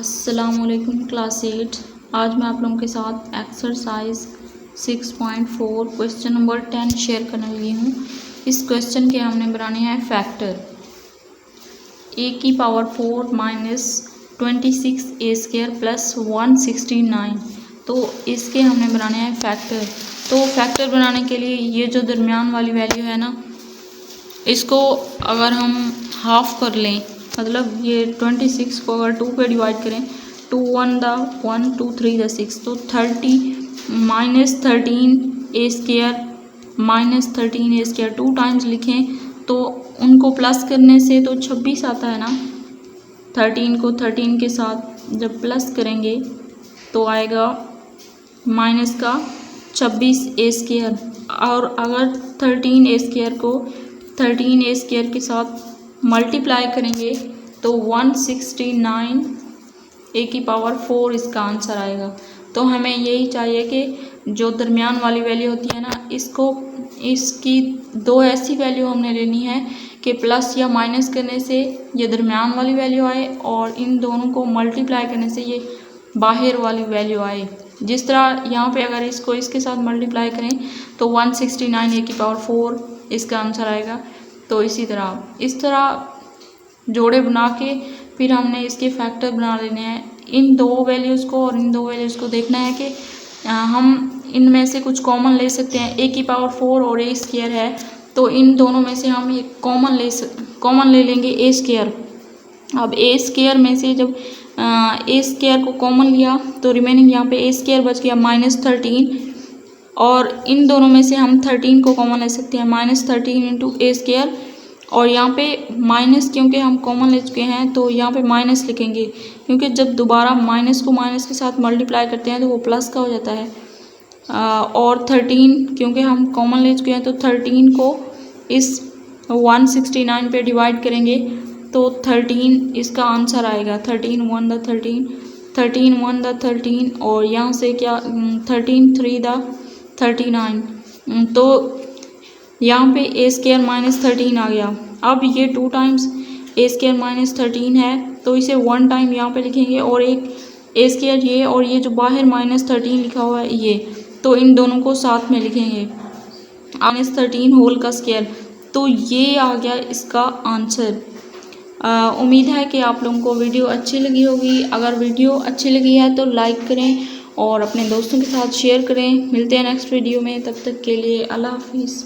अस्सलामुअलैकुम क्लास 8। आज मैं आप लोगों के साथ एक्सरसाइज 6.4 क्वेश्चन नंबर 10 शेयर करने लगी हूँ। इस क्वेश्चन के हमने बनाने हैं फैक्टर a की पावर 4 माइनस 26a² प्लस 169। तो इसके हमने बनाने हैं फैक्टर। तो फैक्टर बनाने के लिए ये जो दरमियान वाली वैल्यू है ना, इसको अगर हम हाफ कर लें, मतलब ये 26 को अगर 2 पे डिवाइड करें, 2 1 द 1 2 3 द 6, तो 30 minus 13a² minus 13a² 2 times लिखें तो उनको प्लस करने से तो 26 आता है ना। 13 को 13 के साथ जब प्लस करेंगे तो आएगा माइनस का 26a²। और अगर 13a² को 13a² के साथ मल्टीप्लाई करेंगे तो 169 a की पावर 4 इसका आंसर आएगा। तो हमें यही चाहिए कि जो दरमियान वाली वैल्यू होती है ना, इसकी दो ऐसी वैल्यू हमने लेनी है कि प्लस या माइनस करने से ये दरमियान वाली वैल्यू आए और इन दोनों को मल्टीप्लाई करने से ये बाहर वाली वैल्यू आए। जिस तरह यहाँ पे अगर इसको इसके साथ मल्टीप्लाई करें तो 169 a की पावर 4 इसका आंसर आएगा। तो इस तरह जोड़े बना के फिर हमने इसके फैक्टर बना लेने हैं। इन दो वैल्यूज़ को और इन दो वैल्यूज़ को देखना है कि हम इनमें से कुछ कॉमन ले सकते हैं। a की पावर 4 और a² है, तो इन दोनों में से हम ये कॉमन ले लेंगे a²। अब a² में से जब a² को कॉमन लिया तो रिमेनिंग यहाँ पे a² बच गया -13, और इन दोनों में से हम 13 को कॉमन ले सकते हैं, -13 इंटू a²। और यहाँ पे माइनस, क्योंकि हम कॉमन ले चुके हैं तो यहाँ पे माइनस लिखेंगे, क्योंकि जब दोबारा माइनस को माइनस के साथ मल्टीप्लाई करते हैं तो वो प्लस का हो जाता है। और 13 क्योंकि हम कॉमन ले चुके हैं तो 13 को इस 169 पे डिवाइड करेंगे तो 13 इसका आंसर आएगा। 13 1 द 13, 13 1 द 13, और यहाँ से क्या 13 3 द 39। तो यहाँ पे a² -13 आ गया। अब ये 2 टाइम्स a² -13 है तो इसे 1 टाइम यहाँ पे लिखेंगे, और एक a² ये और ये जो बाहर -13 लिखा हुआ है ये, तो इन दोनों को साथ में लिखेंगे -13 होल का स्क्वायर। तो ये आ गया इसका आंसर। उम्मीद है कि आप लोगों को वीडियो अच्छी लगी होगी। अगर वीडियो अच्छी लगी है तो लाइक करें और अपने दोस्तों के साथ शेयर करें। मिलते हैं नेक्स्ट वीडियो में, तब तक के लिए अल्लाह हाफिज़।